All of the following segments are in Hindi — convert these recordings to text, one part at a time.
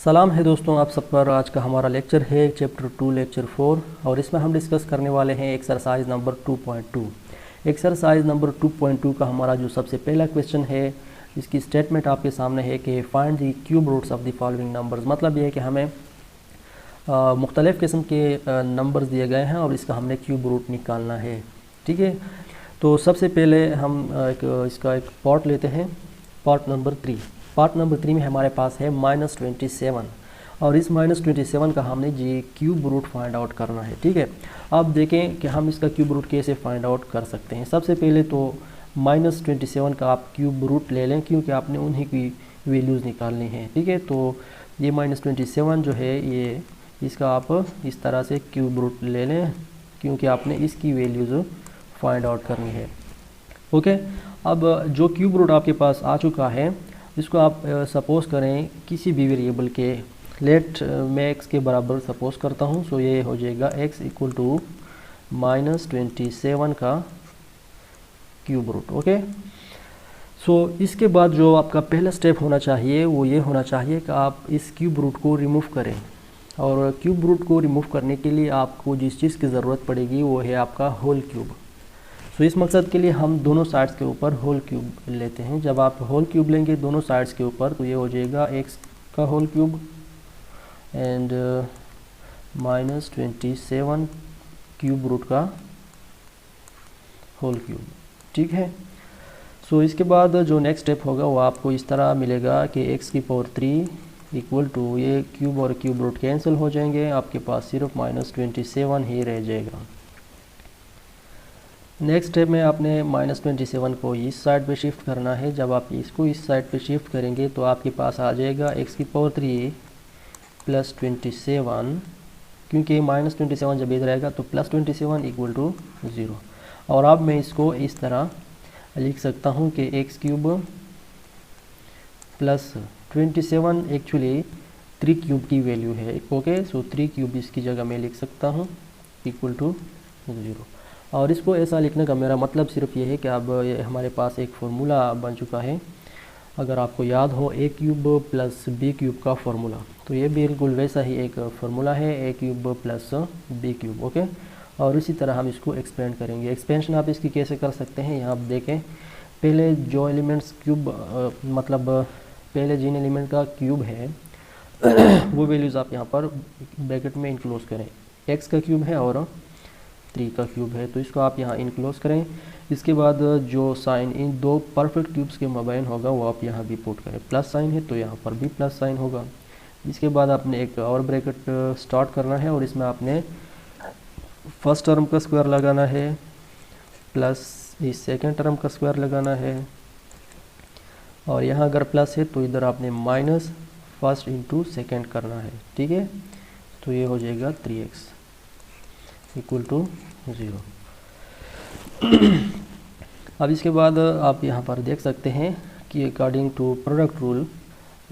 सलाम है दोस्तों, आप सब पर। आज का हमारा लेक्चर है चैप्टर 2 लेक्चर 4 और इसमें हम डिस्कस करने वाले हैं एक्सरसाइज नंबर 2.2। एक्सरसाइज नंबर 2.2 का हमारा जो सबसे पहला क्वेश्चन है, इसकी स्टेटमेंट आपके सामने है कि find the cube roots of the following numbers. मतलब ये है कि हमें मुख्तलिफ़ किस्म के नंबर्स दिए गए हैं और इसका हमने क्यूब रूट निकालना है। ठीक है, तो सबसे पहले हम इसका एक पार्ट लेते हैं, पार्ट नंबर 3। पार्ट नंबर 3 में हमारे पास है -27 और इस -27 का हमने जी क्यूब रूट फाइंड आउट करना है। ठीक है, अब देखें कि हम इसका क्यूब रूट कैसे फाइंड आउट कर सकते हैं। सबसे पहले तो -27 का आप क्यूब रूट ले लें, क्योंकि आपने उन्हीं की वैल्यूज़ निकालनी है। ठीक है, तो ये -27 जो है, ये इसका आप इस तरह से क्यूब रूट ले लें, क्योंकि आपने इसकी वैल्यूज़ फाइंड आउट करनी है। ओके, अब जो क्यूब रूट आपके पास आ चुका है, इसको आप सपोज़ करें किसी भी वेरिएबल के, लेट मैं x के बराबर सपोज़ करता हूँ। सो ये हो जाएगा x इक्वल टू -27 का क्यूब रूट। ओके, सो इसके बाद जो आपका पहला स्टेप होना चाहिए वो ये होना चाहिए कि आप इस क्यूब रूट को रिमूव करें। और क्यूब रूट को रिमूव करने के लिए आपको जिस चीज़ की ज़रूरत पड़ेगी वो है आपका होल क्यूब। तो इस मकसद के लिए हम दोनों साइड्स के ऊपर होल क्यूब लेते हैं। जब आप होल क्यूब लेंगे दोनों साइड्स के ऊपर, तो ये हो जाएगा x का whole cube and -27 cube root का होल क्यूब। ठीक है, सो इसके बाद जो नेक्स्ट स्टेप होगा वो आपको इस तरह मिलेगा कि x की पावर 3 इक्वल टू, ये क्यूब और क्यूब रूट कैंसिल हो जाएंगे, आपके पास सिर्फ -27 ही रह जाएगा। नेक्स्ट स्टेप में आपने -27 को इस साइड पे शिफ्ट करना है। जब आप इसको इस साइड पे शिफ्ट करेंगे तो आपके पास आ जाएगा x की पावर 3 प्लस 27, क्योंकि -27 जब इधर आएगा तो +27 इक्वल टू 0। और अब मैं इसको इस तरह लिख सकता हूँ कि x cube plus 27 actually 3 cube की वैल्यू है। ओके, सो 3 क्यूब इसकी जगह मैं लिख सकता हूँ इक्वल टू 0। और इसको ऐसा लिखने का मेरा मतलब सिर्फ ये है कि अब ये हमारे पास एक फार्मूला बन चुका है। अगर आपको याद हो a cube plus b cube का फार्मूला, तो ये बिल्कुल वैसा ही एक फार्मूला है, a cube plus b cube. Okay, और इसी तरह हम इसको एक्सपेंड करेंगे। एक्सपेंशन आप इसकी कैसे कर सकते हैं, यहाँ आप देखें, पहले जो एलिमेंट्स क्यूब मतलब पहले जिन एलिमेंट का क्यूब है वो वैल्यूज़ आप यहाँ पर ब्रैकेट में इनक्लोज करें। x का क्यूब है और 3 का क्यूब है, तो इसको आप यहाँ इनक्लोज करें। इसके बाद जो साइन इन दो परफेक्ट क्यूब्स के मबैन होगा वो आप यहाँ भी पुट करें। प्लस साइन है तो यहाँ पर भी प्लस साइन होगा। इसके बाद आपने एक और ब्रैकेट स्टार्ट करना है और इसमें आपने फर्स्ट टर्म का स्क्वायर लगाना है प्लस इस सेकेंड टर्म का स्क्वायर लगाना है, और यहाँ अगर प्लस है तो इधर आपने माइनस फर्स्ट इंटू सेकेंड करना है। ठीक है, तो ये हो जाएगा 3x इक्वल टू 0। अब इसके बाद आप यहाँ पर देख सकते हैं कि अकॉर्डिंग टू प्रोडक्ट रूल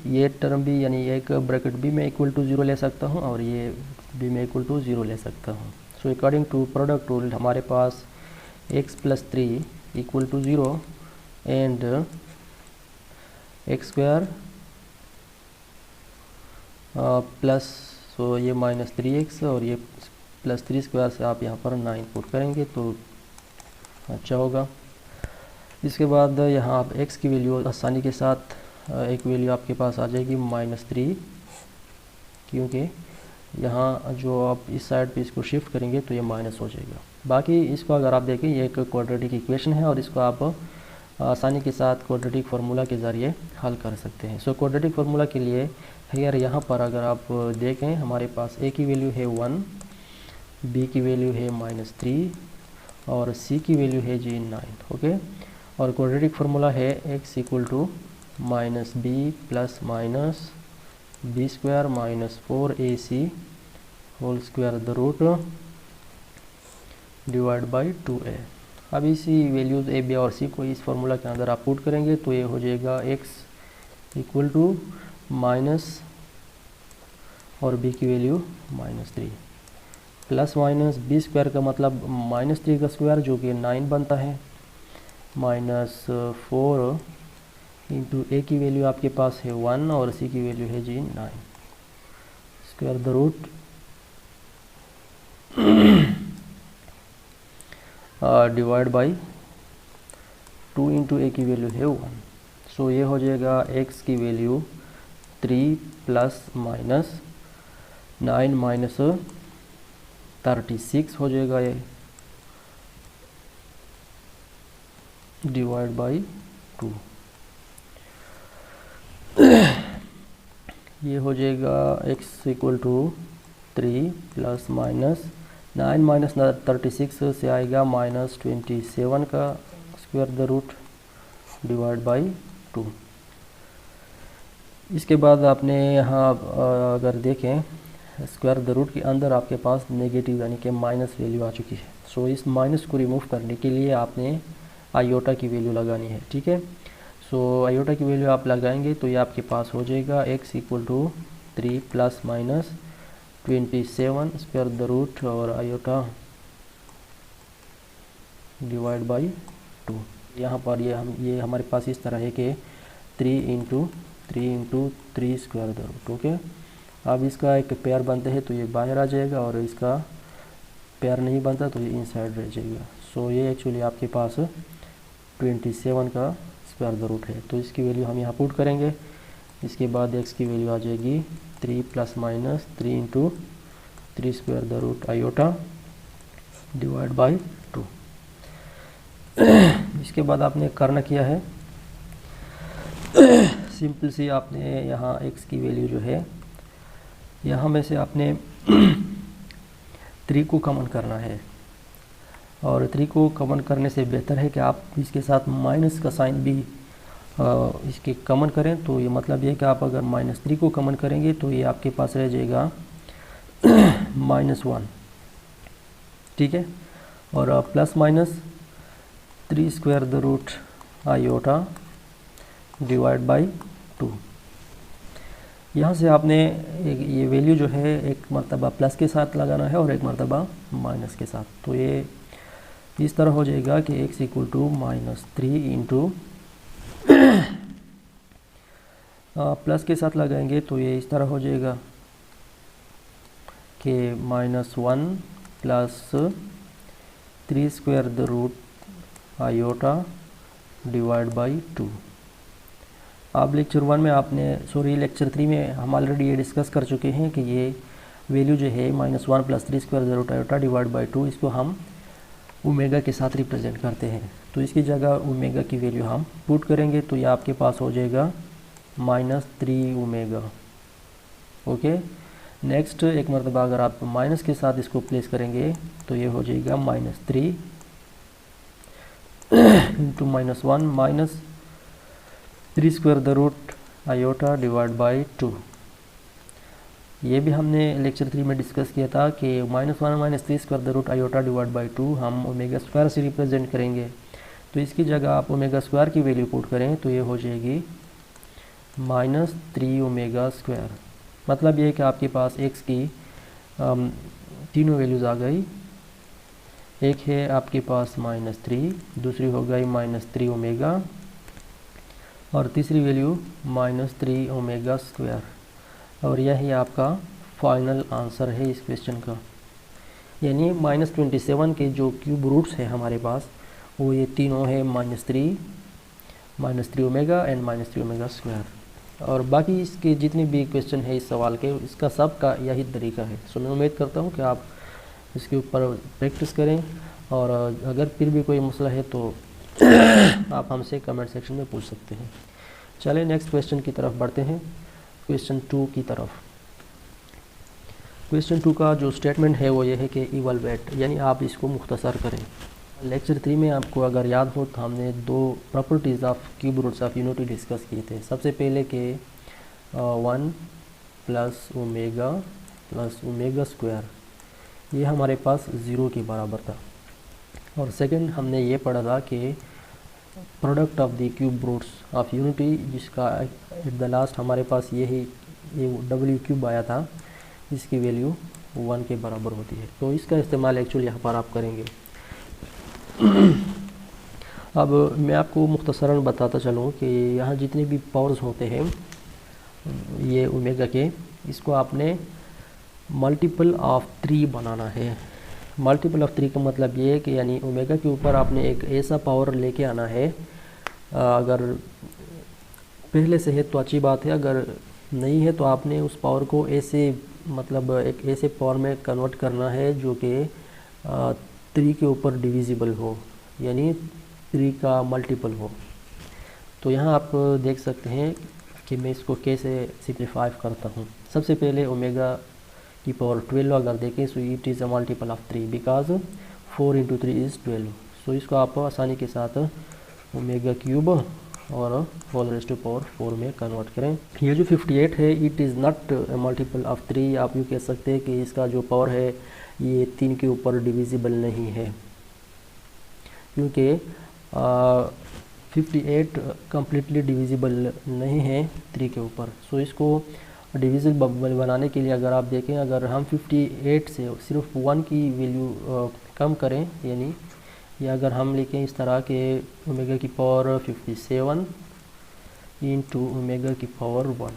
ये टर्म भी, यानी एक ब्रैकेट भी मैं इक्वल टू 0 ले सकता हूँ और ये भी मैं इक्वल टू 0 ले सकता हूँ। So according to product rule हमारे पास x plus 3 equal to 0 and x square plus, so ये -3x और ये प्लस 3 स्क्वायर से आप यहाँ पर 9 पुट करेंगे तो अच्छा होगा। इसके बाद यहाँ आप x की वैल्यू आसानी के साथ एक वैल्यू आपके पास आ जाएगी -3, क्योंकि यहाँ जो आप इस साइड पे इसको शिफ्ट करेंगे तो ये माइनस हो जाएगा। बाकी इसको अगर आप देखें ये एक क्वाड्रेटिक इक्वेशन है और इसको आप आसानी के साथ क्वाड्रेटिक फार्मूला के ज़रिए हल कर सकते हैं। सो क्वाड्रेटिक फार्मूला के लिए हेयर यहाँ पर अगर आप देखें हमारे पास a की वैल्यू है 1, b की वैल्यू है -3 और c की वैल्यू है जी 9। ओके, और क्वाड्रेटिक फार्मूला है x equal to -b plus minus b square minus 4ac whole square the root divide by 2a। अब इसी वैल्यूज़ a, b और c को इस फार्मूला के अंदर आप पुट करेंगे तो ये हो जाएगा x इक्वल टू माइनस और b की value -3 plus minus b square का मतलब -3 का स्क्वायर जो कि 9 बनता है, -4 इंटू a की वैल्यू आपके पास है 1 और c की वैल्यू है जी 9। Square the root divide by 2 into A की वैल्यू है 1। सो ये हो जाएगा x की वैल्यू 3 प्लस माइनस 9 माइनस 36 हो जाएगा ये, डिवाइड बाई 2। ये हो जाएगा x equal to 3 plus minus 9 minus 36 से आएगा माइनस 27 का square the root divide by 2। इसके बाद आपने यहाँ अगर देखें स्क्वायर द रूट के अंदर आपके पास नेगेटिव यानी कि माइनस वैल्यू आ चुकी है। सो इस माइनस को रिमूव करने के लिए आपने आयोटा की वैल्यू लगानी है, ठीक है। सो आयोटा की वैल्यू आप लगाएंगे तो ये आपके पास हो जाएगा x equal to 3 plus minus 27 square the root और आयोटा डिवाइड बाई 2। यहाँ पर ये हमारे पास इस तरह है कि 3 into 3 square the root, okay. अब इसका एक पेयर बनते हैं तो ये बाहर आ जाएगा और इसका पेयर नहीं बनता तो ये इनसाइड रह जाएगा। सो ये एक्चुअली आपके पास 27 का स्क्वायर द रूट है। तो इसकी वैल्यू हम यहाँ पुट करेंगे। इसके बाद x की वैल्यू आ जाएगी 3 plus minus 3 into 3 square the root iota divide by 2। इसके बाद आपने करना किया है सिंपल सी, आपने यहाँ x की वैल्यू जो है यहाँ में से आपने 3 को कॉमन करना है और 3 को कॉमन करने से बेहतर है कि आप इसके साथ माइनस का साइन भी इसके कॉमन करें। तो ये मतलब ये कि आप अगर -3 को कॉमन करेंगे तो ये आपके पास रह जाएगा -1, ठीक है। और plus minus 3 square the root iota divide by 2। यहाँ से आपने ये वैल्यू जो है एक मरतबा प्लस के साथ लगाना है और एक मरतबा माइनस के साथ। तो ये इस तरह हो जाएगा कि x equal to -3 into plus के साथ लगाएंगे तो ये इस तरह हो जाएगा कि -1 plus 3 square the root iota divide by 2। अब लेक्चर 1 में लेक्चर 3 में हम ऑलरेडी ये डिस्कस कर चुके हैं कि ये वैल्यू जो है -1 plus 3 square the root iota divide by 2, इसको हम ओमेगा के साथ रिप्रेजेंट करते हैं। तो इसकी जगह ओमेगा की वैल्यू हम पुट करेंगे तो ये आपके पास हो जाएगा -3 ओमेगा, ओके। नेक्स्ट एक मरतबा अगर आप माइनस के साथ इसको प्लेस करेंगे तो ये हो जाएगा -3 into -1 minus 3 square the root iota divide by 2। ये भी हमने लेक्चर 3 में डिस्कस किया था कि -1 minus 3 square the root iota divide by 2 हम ओमेगा स्क्वायर से रिप्रेजेंट करेंगे। तो इसकी जगह आप ओमेगा स्क्वायर की वैल्यू पुट करें तो ये हो जाएगी -3 ओमेगा स्क्वायर। मतलब ये है कि आपके पास x की तीनों वैल्यूज़ आ गई। एक है आपके पास -3, दूसरी हो गई -3 ओमेगा और तीसरी वैल्यू -3 ओमेगा स्क्वायर। और यही आपका फाइनल आंसर है इस क्वेश्चन का। यानी -27 के जो क्यूब रूट्स हैं हमारे पास वो ये तीनों है -3 ओमेगा एंड -3 ओमेगा स्क्वायर। और बाकी इसके जितने भी क्वेश्चन है इस सवाल के, इसका सब का यही तरीका है। सो मैं उम्मीद करता हूँ कि आप इसके ऊपर प्रैक्टिस करें और अगर फिर भी कोई मसला है तो आप हमसे कमेंट सेक्शन में पूछ सकते हैं। चलें नेक्स्ट क्वेश्चन की तरफ बढ़ते हैं, क्वेश्चन 2 की तरफ। क्वेश्चन 2 का जो स्टेटमेंट है वो ये है कि इवैल्यूएट, यानी आप इसको मुख्तसर करें। लेक्चर 3 में आपको अगर याद हो तो हमने 2 properties of cube roots of unity discuss किए थे। सबसे पहले कि 1 प्लस ओमेगा स्क्वायर ये हमारे पास 0 के बराबर था। और सेकंड हमने ये पढ़ा था कि product of the cube roots of unity, जिसका एट द लास्ट हमारे पास ये डब्ल्यू क्यूब आया था, इसकी वैल्यू 1 के बराबर होती है। तो इसका इस्तेमाल एक्चुअली यहाँ पर आप करेंगे। अब मैं आपको मुख्तसरन बताता चलूँ कि यहाँ जितने भी पावर्स होते हैं ये ओमेगा के, इसको आपने मल्टीपल ऑफ 3 बनाना है। मल्टीपल ऑफ 3 का मतलब ये है कि यानी ओमेगा के ऊपर आपने एक ऐसा पावर लेके आना है, अगर पहले से है तो अच्छी बात है, अगर नहीं है तो आपने उस पावर को ऐसे मतलब एक ऐसे पावर में कन्वर्ट करना है जो कि 3 के ऊपर डिविजिबल हो, यानी 3 का मल्टीपल हो। तो यहाँ आप देख सकते हैं कि मैं इसको कैसे सिंप्लीफाई करता हूँ। सबसे पहले ओमेगा की पावर 12 अगर देखें, सो it is a multiple of 3 because 4 into 3 is 12। सो इसको आप आसानी के साथ ओमेगा क्यूब और होल रेज़ टू पावर 4 में कन्वर्ट करें। ये जो 58 है it is not multiple of 3। आप यूँ कह सकते हैं कि इसका जो पावर है ये 3 के ऊपर डिविजिबल नहीं है, क्योंकि 58 कम्प्लीटली डिविजिबल नहीं है 3 के ऊपर। सो इसको डिविजिबल बनाने के लिए अगर आप देखें, अगर हम 58 से सिर्फ 1 की वैल्यू कम करें, यानी या अगर हम लिखें इस तरह के ओमेगा की पावर 57 इंटू ओमेगा की पावर 1।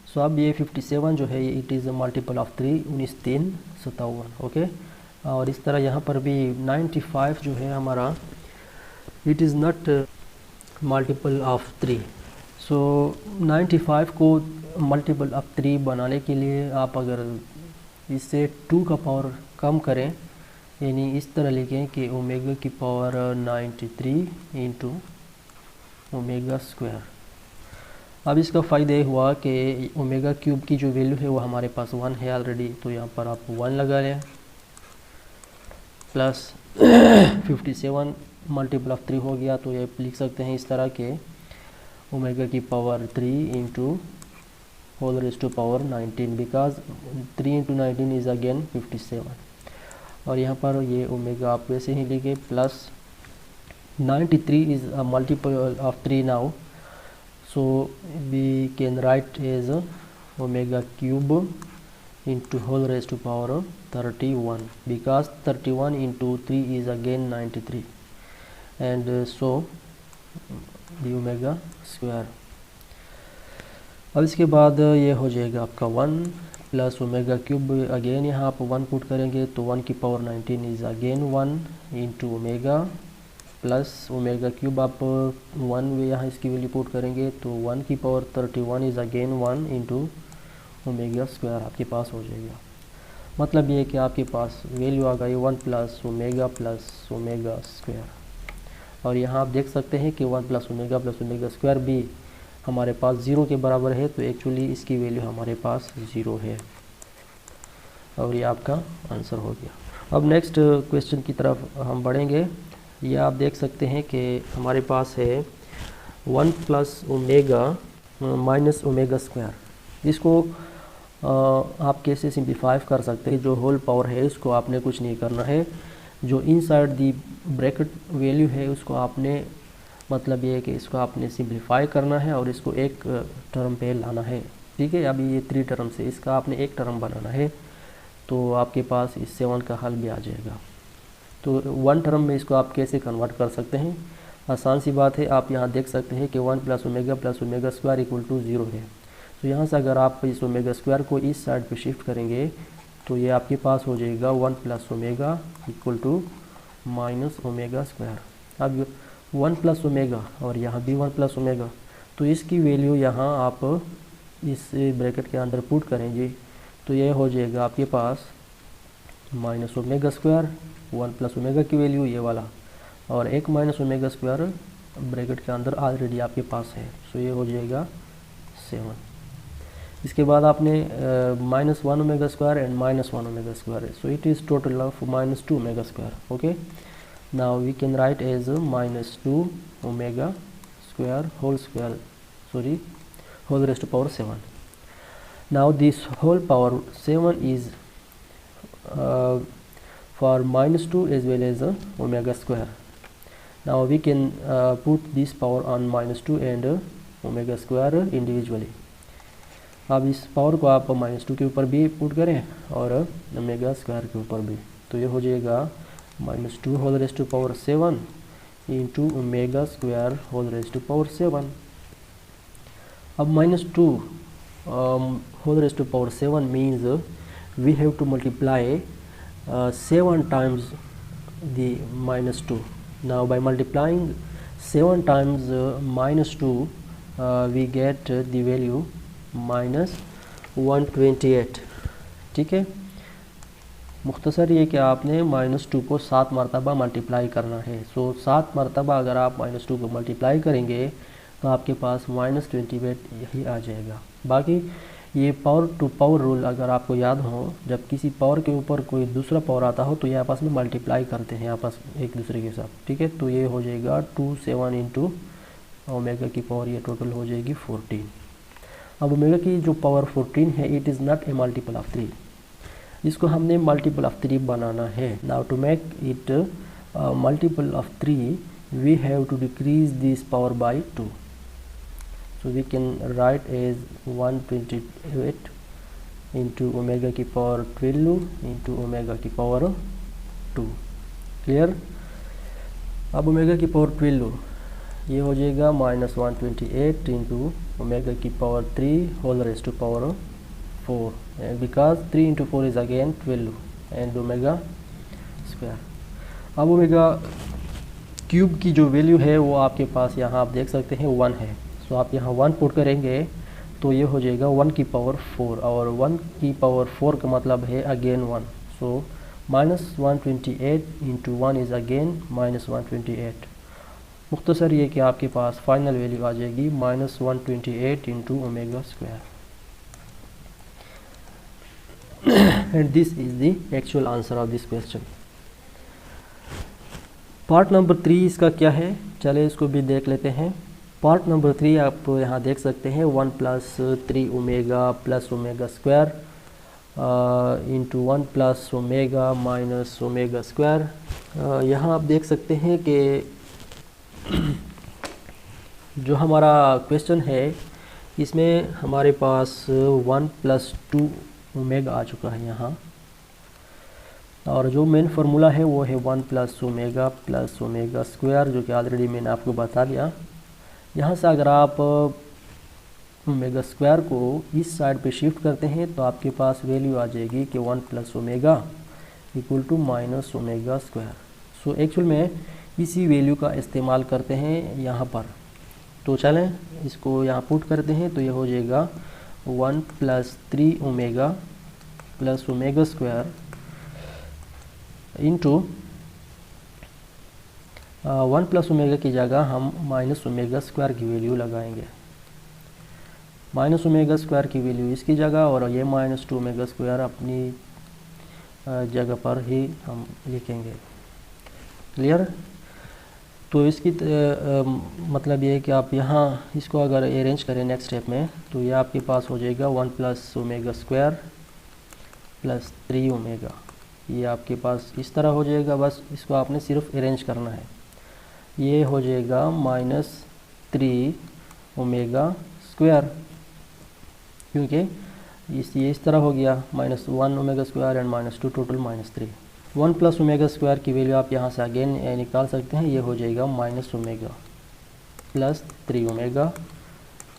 सो अब ये 57 जो है it is a multiple of 3, 19 3 57। Okay, और इस तरह यहाँ पर भी 95 जो है हमारा it is not multiple of 3। सो 95 को मल्टीपल ऑफ 3 बनाने के लिए आप अगर इससे 2 का पावर कम करें, यानी इस तरह लिखें कि ओमेगा की पावर 93 इंटू ओमेगा स्क्वायर। अब इसका फ़ायदा ये हुआ कि ओमेगा क्यूब की जो वैल्यू है वो हमारे पास 1 है ऑलरेडी, तो यहाँ पर आप 1 लगा लें, प्लस 57 मल्टीपल ऑफ 3 हो गया। तो ये लिख सकते हैं इस तरह के ओमेगा की power 3 into whole raise to power 19 because 3 into 19 is again 57। और यहाँ पर ये ओमेगा आप वैसे ही लिखे, plus 93 is a multiple of 3 now, so we can write as omega cube into whole raised to power 31 because 31 into 3 is again 93 and so the omega square। अब इसके बाद ये हो जाएगा आपका 1 प्लस ओमेगा क्यूब, अगेन यहाँ आप 1 पुट करेंगे तो 1 की power 19 is again 1 into omega plus omega cube, आप 1 यहाँ इसकी वैल्यू पुट करेंगे तो 1 की power 31 is again 1 into omega square आपके पास हो जाएगा। मतलब ये है कि आपके पास वैल्यू आ गई 1 प्लस ओमेगा स्क्वायर। और यहाँ आप देख सकते हैं कि 1 प्लस ओमेगा स्क्वायर भी हमारे पास 0 के बराबर है, तो एक्चुअली इसकी वैल्यू हमारे पास 0 है और ये आपका आंसर हो गया। अब नेक्स्ट क्वेश्चन की तरफ हम बढ़ेंगे। ये आप देख सकते हैं कि हमारे पास है 1 plus omega minus omega square. इसको आप कैसे सिंप्लीफाई कर सकते हैं। जो होल पावर है इसको आपने कुछ नहीं करना है, जो इनसाइड दी ब्रैकेट वैल्यू है उसको आपने, मतलब ये है कि इसको आपने सिंप्लीफाई करना है और इसको एक टर्म पे लाना है। ठीक है, अभी ये 3 टर्म से इसका आपने एक टर्म बनाना है, तो आपके पास इस 7 का हल भी आ जाएगा। तो 1 टर्म में इसको आप कैसे कन्वर्ट कर सकते हैं, आसान सी बात है। आप यहाँ देख सकते हैं कि 1 plus omega square equal to 0 है। तो यहाँ से अगर आप इस ओमेगा स्क्वायर को इस साइड पे शिफ्ट करेंगे तो ये आपके पास हो जाएगा 1 plus omega equal to minus omega square. अब 1 प्लस ओमेगा और यहाँ भी 1 प्लस ओमेगा, तो इसकी वैल्यू यहाँ आप इस ब्रैकेट के अंदर पुट करेंगे तो ये हो जाएगा आपके पास minus omega square, 1 plus omega की वैल्यू ये वाला, और एक माइनस ओमेगा स्क्वायर ब्रैकेट के अंदर ऑलरेडी आपके पास है, सो ये हो जाएगा 7। इसके बाद आपने -1 omega square and -1 omega square, so it is total of -2 omega square. Okay, now we can write as -2 omega square whole raise to power 7। Now this whole power 7 is for -2 as well as omega square. Now we can put this power on -2 and omega square individually. अब इस पावर को आप -2 के ऊपर भी पुट करें और ओमेगा स्क्वायर के ऊपर भी, तो ये हो जाएगा -2 whole raise to power 7 into omega square whole raise to power 7। अब -2 whole raised to power 7 means we have to multiply 7 times the minus 2. Now by multiplying 7 times minus 2 we get the value minus 128. ठीक है, मुख्तसर ये कि आपने -2 को 7 मरतबा मल्टीप्लाई करना है। सो 7 मरतबा अगर आप -2 को मल्टीप्लाई करेंगे तो आपके पास -28 यही आ जाएगा। बाकी ये पावर टू पावर रूल अगर आपको याद हो, जब किसी पावर के ऊपर कोई दूसरा पावर आता हो तो ये आपस में मल्टीप्लाई करते हैं आपस एक दूसरे के साथ। ठीक है, तो ये हो जाएगा 27 इंटू ओमेगा की पावर, ये टोटल हो जाएगी 14। अब ओमेगा की जो पावर 14 है, it is not a multiple of 3, इसको हमने मल्टीपल ऑफ 3 बनाना है। Now to make it multiple of 3 we have to decrease this power by 2, so we can write as 128 into omega की पावर 12 into omega की पावर 2। क्लियर? अब ओमेगा की पावर 12 ये हो जाएगा -128 इंटू ओमेगा की power 3 whole raise to power 4, because 3 into 4 is again 12 and omega square. अब ओमेगा क्यूब की जो वैल्यू है वो आपके पास यहाँ आप देख सकते हैं 1 है। सो आप यहाँ 1 पुट करेंगे तो ये हो जाएगा 1 की पावर 4, और 1 की पावर 4 का मतलब है again 1। So -128 into 1 is again -128। मुख्तसर ये कि आपके पास फाइनल वैल्यू आ जाएगी -128 into omega square. And this is the actual answer of this question. Part number 3 इसका क्या है, चले इसको भी देख लेते हैं। पार्ट नंबर 3 आप यहाँ देख सकते हैं 1 + 3 omega plus omega square into 1 plus omega minus omega square. यहाँ आप देख सकते हैं कि जो हमारा क्वेश्चन है इसमें हमारे पास 1 + 2 ओमेगा आ चुका है यहाँ, और जो मेन फार्मूला है वो है 1 + ओमेगा प्लस ओमेगा स्क्वायर, जो कि ऑलरेडी मैंने आपको बता दिया। यहाँ से अगर आप ओमेगा स्क्वायर को इस साइड पे शिफ्ट करते हैं तो आपके पास वैल्यू आ जाएगी कि 1 + omega equal to minus omega square. So actual में इसी वैल्यू का इस्तेमाल करते हैं यहाँ पर। तो चलें इसको यहाँ पुट करते हैं तो ये हो जाएगा 1 + 3 omega plus omega square into 1 + omega की जगह हम माइनस ओमेगा स्क्वायर की वैल्यू लगाएंगे। माइनस ओमेगा स्क्वायर की वैल्यू इसकी जगह, और ये -2 ओमेगा स्क्वायर अपनी जगह पर ही हम लिखेंगे। क्लियर? तो इसकी मतलब ये है कि आप यहाँ इसको अगर अरेंज करें नेक्स्ट स्टेप में तो ये आपके पास हो जाएगा 1 + ओमेगा स्क्वायर प्लस 3 ओमेगा, ये आपके पास इस तरह हो जाएगा। बस इसको आपने सिर्फ अरेंज करना है। ये हो जाएगा -3 ओमेगा स्क्वायर, क्योंकि ये इस तरह हो गया -1 omega square and -2 total -3। 1 + omega square की वैल्यू आप यहाँ से अगेन निकाल सकते हैं। ये हो जाएगा -omega plus 3 omega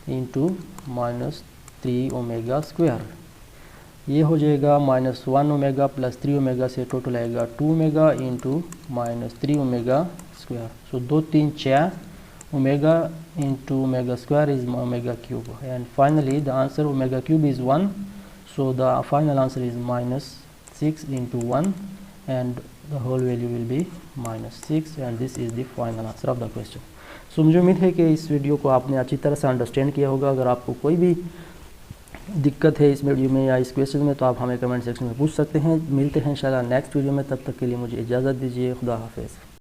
into -3 omega square. ये हो जाएगा -1 ओमेगा प्लस 3 ओमेगा से टोटल आएगा 2 omega into -3 omega square. So 2 3 6 omega into omega square is omega cube, and finally the answer omega cube is 1। So the final answer is -6 into 1 and the whole value will be -6, and this is the final answer of the question. सो मुझे उम्मीद है कि इस वीडियो को आपने अच्छी तरह से अंडरस्टैंड किया होगा। अगर आपको कोई भी दिक्कत है इस वीडियो में या इस क्वेश्चन में तो आप हमें कमेंट सेक्शन में पूछ सकते हैं। मिलते हैं इंशाल्लाह नेक्स्ट वीडियो में, तब तक के लिए मुझे इजाज़त दीजिए। खुदा हाफिज़।